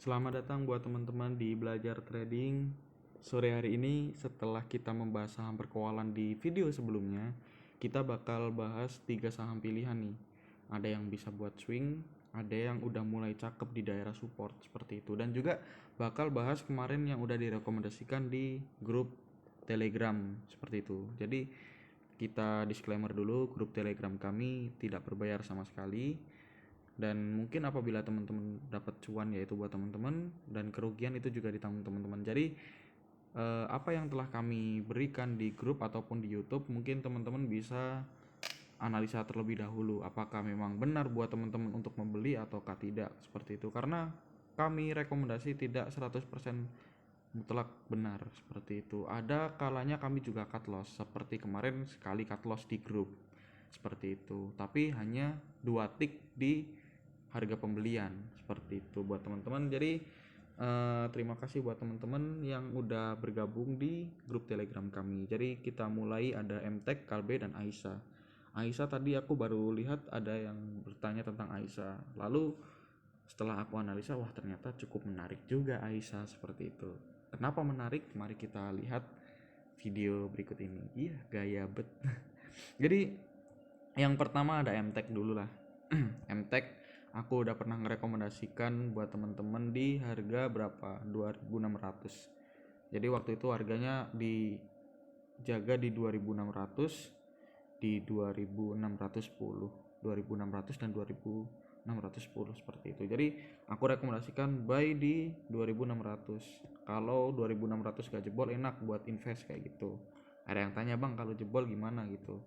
Selamat datang buat teman-teman di Belajar Trading. Sore hari ini setelah kita membahas saham berkualan di video sebelumnya, kita bakal bahas 3 saham pilihan nih. Ada yang bisa buat swing, ada yang udah mulai cakep di daerah support seperti itu, dan juga bakal bahas kemarin yang udah direkomendasikan di grup Telegram seperti itu. Jadi kita disclaimer dulu, grup Telegram kami tidak berbayar sama sekali, dan mungkin apabila teman-teman dapat cuan yaitu buat teman-teman, dan kerugian itu juga ditanggung teman-teman. Jadi apa yang telah kami berikan di grup ataupun di YouTube mungkin teman-teman bisa analisa terlebih dahulu apakah memang benar buat teman-teman untuk membeli ataukah tidak, seperti itu. Karena kami rekomendasi tidak 100% mutlak benar seperti itu. Ada kalanya kami juga cut loss, seperti kemarin sekali cut loss di grup seperti itu, tapi hanya 2 tick di harga pembelian seperti itu buat teman-teman. Jadi terima kasih buat teman-teman yang udah bergabung di grup Telegram kami. Jadi kita mulai, ada MTech, Kalbe, dan Aisyah. Aisyah tadi aku baru lihat ada yang bertanya tentang Aisyah. Lalu setelah aku analisa, wah ternyata cukup menarik juga Aisyah seperti itu. Kenapa menarik? Mari kita lihat video berikut ini. Iya, gaya bet. Jadi yang pertama ada MTech dulu lah. MTech aku udah pernah ngerekomendasikan buat temen-temen di harga berapa, 2600. Jadi waktu itu harganya dijaga di 2600, di 2610, 2600 dan 2610 seperti itu. Jadi aku rekomendasikan buy di 2600. Kalau 2600 gak jebol enak buat invest kayak gitu. Ada yang tanya, bang kalau jebol gimana gitu.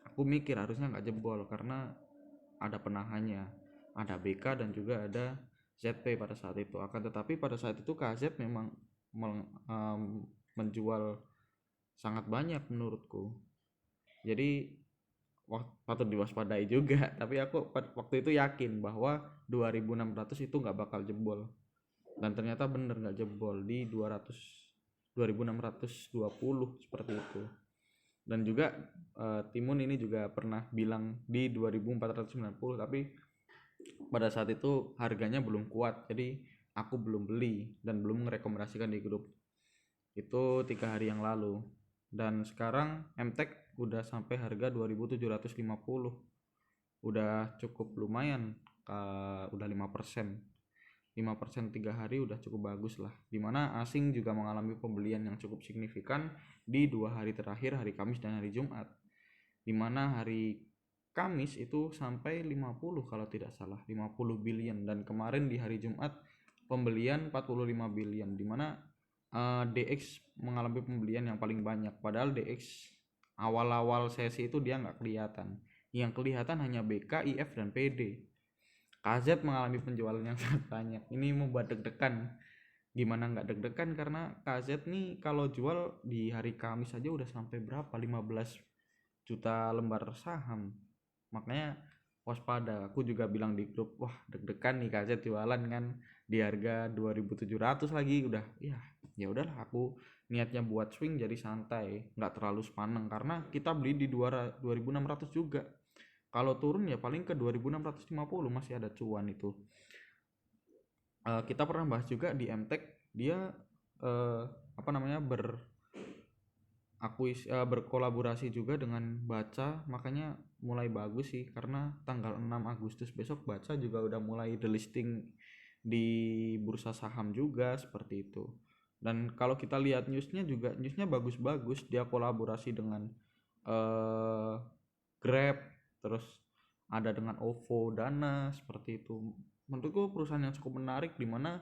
Aku mikir harusnya gak jebol karena ada penahannya, ada BK dan juga ada ZP pada saat itu. Akan tetapi pada saat itu KZ memang menjual sangat banyak menurutku. Jadi patut diwaspadai juga. Tapi aku waktu itu yakin bahwa 2600 itu nggak bakal jebol, dan ternyata bener nggak jebol di 2620 seperti itu. Dan juga Timun ini juga pernah bilang di 2490, tapi pada saat itu harganya belum kuat, jadi aku belum beli dan belum merekomendasikan di grup itu 3 hari yang lalu. Dan sekarang MTech udah sampai harga 2750, udah cukup lumayan, udah 5%. 5% 3 hari udah cukup bagus lah, dimana asing juga mengalami pembelian yang cukup signifikan di 2 hari terakhir, hari Kamis dan hari Jumat, dimana hari Kamis itu sampai 50 kalau tidak salah, 50 billion, dan kemarin di hari Jumat pembelian 45 billion, dimana DX mengalami pembelian yang paling banyak. Padahal DX awal-awal sesi itu dia nggak kelihatan, yang kelihatan hanya BK, IF, dan PD. KZ mengalami penjualan yang sangat banyak. Ini membuat deg-degan. Gimana nggak deg-degan, karena KZ nih kalau jual di hari Kamis aja udah sampai berapa, 15 juta lembar saham. Makanya waspada. Aku juga bilang di grup, wah deg-degan nih KZ jualan kan di harga 2700 lagi. Udah ya udahlah, aku niatnya buat swing jadi santai, nggak terlalu sepaneng, karena kita beli di 2600 juga. Kalau turun ya paling ke 2650 masih ada cuan itu. Kita pernah bahas juga di MTech, dia berkolaborasi juga dengan Baca, makanya mulai bagus sih, karena tanggal 6 Agustus besok Baca juga udah mulai delisting di bursa saham juga seperti itu. Dan kalau kita lihat newsnya juga, newsnya bagus-bagus, dia kolaborasi dengan Grab, terus ada dengan OVO, Dana, seperti itu. Menurutku perusahaan yang cukup menarik, dimana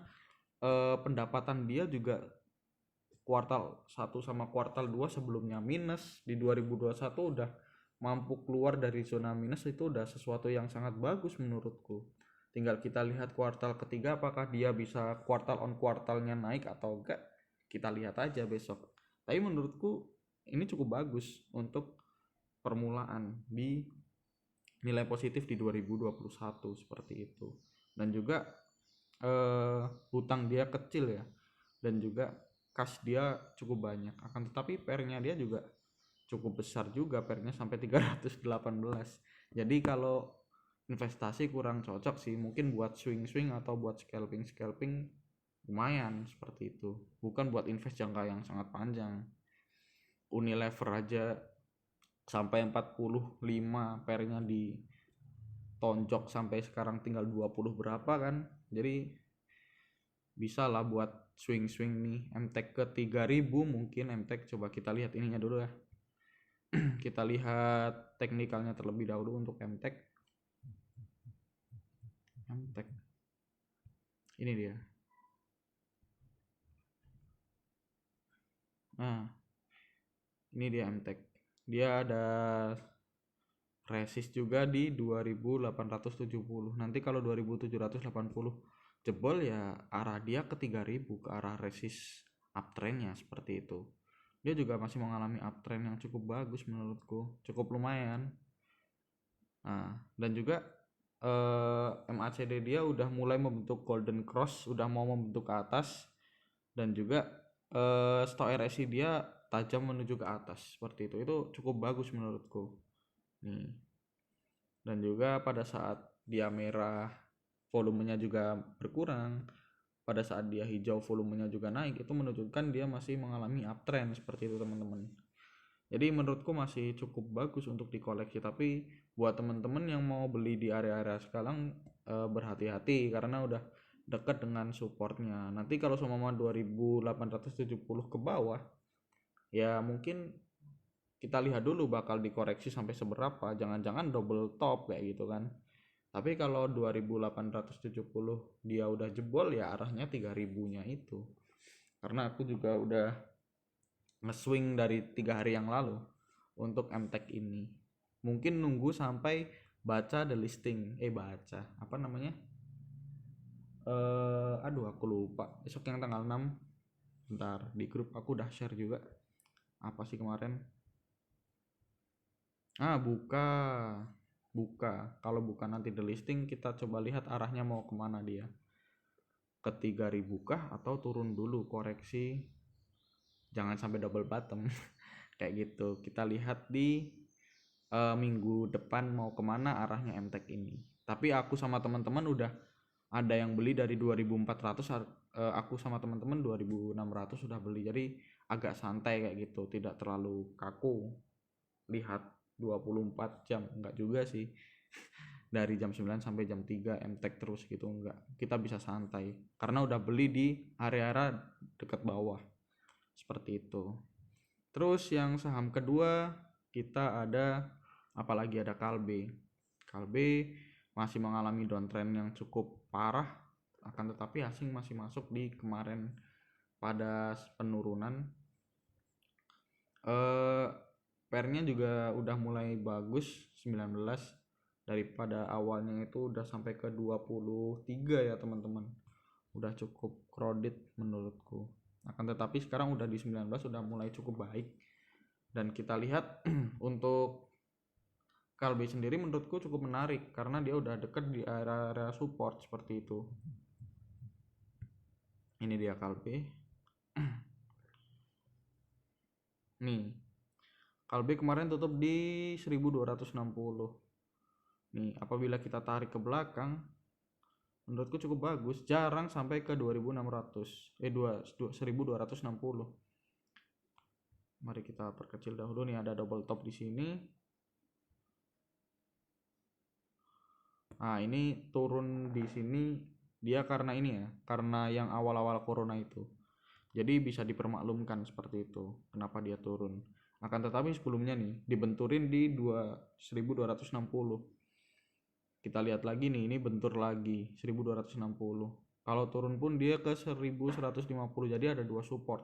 pendapatan dia juga kuartal 1 sama kuartal 2 sebelumnya minus, di 2021 udah mampu keluar dari zona minus. Itu udah sesuatu yang sangat bagus menurutku. Tinggal kita lihat kuartal ketiga apakah dia bisa kuartal on kuartalnya naik atau enggak, kita lihat aja besok. Tapi menurutku ini cukup bagus untuk permulaan di nilai positif di 2021 seperti itu. Dan juga hutang dia kecil ya, dan juga cash dia cukup banyak. Akan tetapi pairnya dia juga cukup besar juga, pairnya sampai 318. Jadi kalau investasi kurang cocok sih, mungkin buat swing atau buat scalping lumayan seperti itu, bukan buat invest jangka yang sangat panjang. Unilever aja sampai 45 pernya ditonjok sampai sekarang tinggal 20 berapa kan, jadi bisa lah buat swing nih. MTEK ke 3000 mungkin. MTEK coba kita lihat ininya dulu ya. Kita lihat teknikalnya terlebih dahulu untuk MTEK. Ini dia. Nah, ini dia MTEK. Dia ada resist juga di 2870. Nanti kalau 2780 jebol ya arah dia ke 3000, ke arah resist uptrendnya seperti itu. Dia juga masih mengalami uptrend yang cukup bagus menurutku, cukup lumayan. Nah, dan juga MACD dia udah mulai membentuk golden cross, udah mau membentuk ke atas, dan juga stock RSI dia tajam menuju ke atas seperti itu cukup bagus menurutku nih. Dan juga pada saat dia merah volumenya juga berkurang, pada saat dia hijau volumenya juga naik, itu menunjukkan dia masih mengalami uptrend seperti itu teman-teman. Jadi menurutku masih cukup bagus untuk dikoleksi, tapi buat teman-teman yang mau beli di area-area sekarang berhati-hati karena udah dekat dengan supportnya. Nanti kalau seumpama 2870 ke bawah, ya mungkin kita lihat dulu bakal dikoreksi sampai seberapa, jangan-jangan double top kayak gitu kan. Tapi kalau 2870 dia udah jebol ya arahnya 3000-nya itu. Karena aku juga udah nge-swing dari 3 hari yang lalu untuk MTEK ini. Mungkin nunggu sampai baca the listing, baca apa namanya, aduh aku lupa, besok yang tanggal 6. Bentar, di grup aku udah share juga apa sih kemarin. Buka kalau buka nanti the listing, kita coba lihat arahnya mau kemana dia, ke 3000 kah atau turun dulu koreksi, jangan sampai double bottom kayak gitu. Kita lihat di minggu depan mau kemana arahnya MTEK ini. Tapi aku sama teman-teman udah ada yang beli dari 2400, aku sama teman-teman 2600 sudah beli, jadi agak santai kayak gitu, tidak terlalu kaku lihat 24 jam, enggak juga sih dari jam 9 sampai jam 3 MTEK terus gitu, enggak, kita bisa santai karena udah beli di area-area dekat bawah seperti itu. Terus yang saham kedua kita ada apalagi, ada Kalbe masih mengalami downtrend yang cukup parah, akan tetapi asing masih masuk di kemarin pada penurunan. Pairnya juga udah mulai bagus, 19 daripada awalnya itu udah sampai ke 23 ya teman-teman, udah cukup crowded menurutku. Akan tetapi sekarang udah di 19, udah mulai cukup baik. Dan kita lihat untuk Kalbe sendiri menurutku cukup menarik karena dia udah deket di area support seperti itu. Ini dia Kalbe. Nih, Kalbe kemarin tutup di 1260. Nih, apabila kita tarik ke belakang, menurutku cukup bagus, jarang sampai ke 2600, 1260. Mari kita perkecil dahulu nih, ada double top di sini. Nah, ini turun di sini dia karena ini ya, karena yang awal-awal corona itu. Jadi bisa dipermaklumkan seperti itu kenapa dia turun. Akan tetapi sebelumnya nih dibenturin di 1260. Kita lihat lagi nih, ini bentur lagi 1260. Kalau turun pun dia ke 1150. Jadi ada dua support.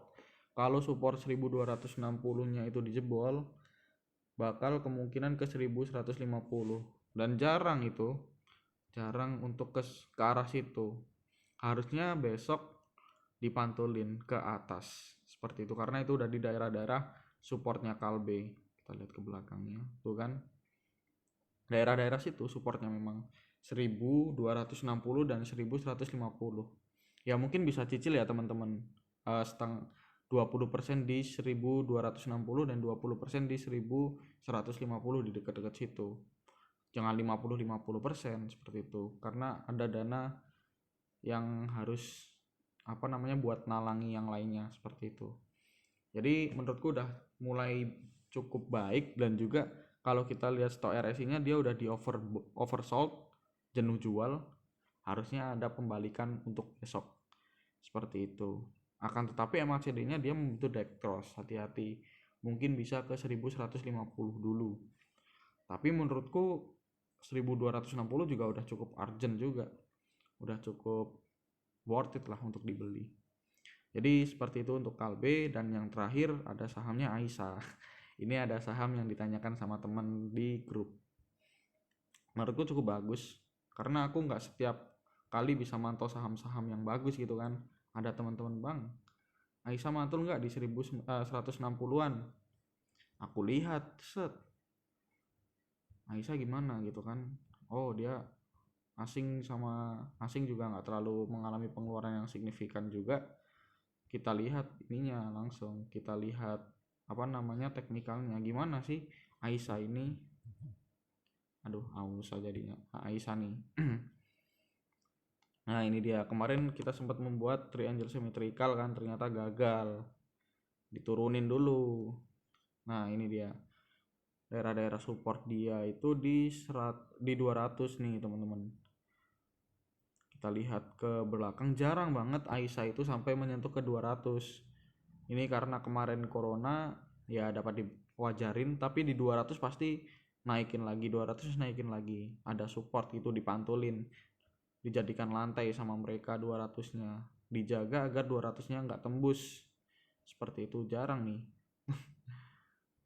Kalau support 1260-nya itu dijebol, bakal kemungkinan ke 1150. Dan jarang untuk ke arah situ. Harusnya besok dipantulin ke atas seperti itu, karena itu udah di daerah-daerah supportnya Kalbe. Kita lihat ke belakangnya tuh kan, daerah-daerah situ supportnya memang 1260 dan 1150. Ya mungkin bisa cicil ya teman-teman, setengah 20% di 1260 dan 20% di 1150 di dekat-dekat situ. jangan 50-50% seperti itu, karena ada dana yang harus buat nalangi yang lainnya seperti itu. Jadi menurutku udah mulai cukup baik, dan juga kalau kita lihat stok RSI-nya dia udah di oversold, jenuh jual, harusnya ada pembalikan untuk besok seperti itu. Akan tetapi MACD-nya dia membentuk dead cross, hati-hati, mungkin bisa ke 1150 dulu. Tapi menurutku 1260 juga udah cukup urgent juga, udah cukup worth it lah untuk dibeli. Jadi seperti itu untuk Kalbe. Dan yang terakhir ada sahamnya Aisyah. Ini ada saham yang ditanyakan sama teman di grup. Menurutku cukup bagus, karena aku nggak setiap kali bisa mantau saham-saham yang bagus gitu kan. Ada teman-teman, bang, Aisyah mantul nggak di 160-an? Aku lihat, set, Aisyah gimana gitu kan. Oh, dia asing juga nggak terlalu mengalami pengeluaran yang signifikan juga. Kita lihat ininya langsung, kita lihat teknikalnya gimana sih Aisyah ini. Aus jadinya Aisyah nih. Nah ini dia, kemarin kita sempat membuat triangle symmetrical kan, ternyata gagal, diturunin dulu. Nah ini dia, daerah-daerah support dia itu di 200 nih teman-teman. Kita lihat ke belakang, jarang banget Aisyah itu sampai menyentuh ke 200. Ini karena kemarin corona ya dapat diwajarin, tapi di 200 pasti naikin lagi, 200 naikin lagi, ada support itu dipantulin, dijadikan lantai sama mereka 200-nya, dijaga agar 200-nya nggak tembus. Seperti itu, jarang nih.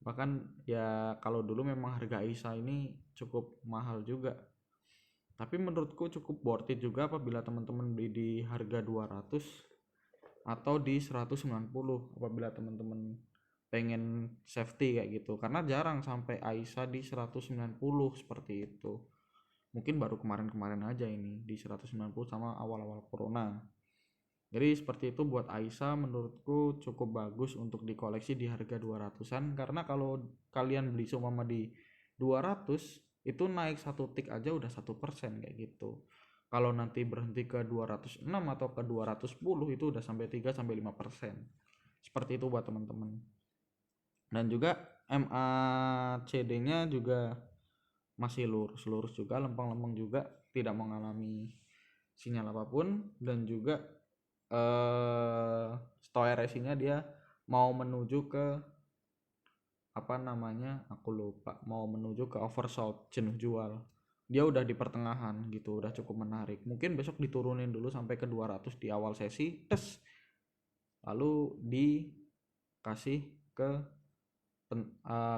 Bahkan ya kalau dulu memang harga Aisyah ini cukup mahal juga, tapi menurutku cukup worth it juga apabila teman-teman beli di harga 200 atau di 190 apabila teman-teman pengen safety kayak gitu, karena jarang sampai Aisyah di 190 seperti itu. Mungkin baru kemarin-kemarin aja ini di 190 sama awal-awal corona. Jadi seperti itu buat Aisyah, menurutku cukup bagus untuk dikoleksi di harga 200-an, karena kalau kalian beli seumpama di 200 itu naik satu tik aja udah 1% kayak gitu. Kalau nanti berhenti ke 206 atau ke 210 itu udah sampai 3-5%. Seperti itu buat teman-teman. Dan juga MACD-nya juga masih lurus juga, lempeng-lempeng juga, tidak mengalami sinyal apapun. Dan juga stok RSI-nya dia mau menuju ke mau menuju ke oversold, jenuh jual. Dia udah di pertengahan gitu, udah cukup menarik. Mungkin besok diturunin dulu sampai ke 200 di awal sesi, lalu dikasih ke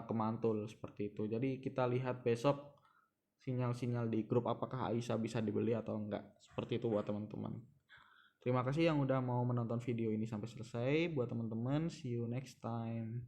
kemantul seperti itu. Jadi kita lihat besok sinyal-sinyal di grup apakah Aisyah bisa dibeli atau enggak. Seperti itu buat teman-teman. Terima kasih yang udah mau menonton video ini sampai selesai. Buat teman-teman, see you next time.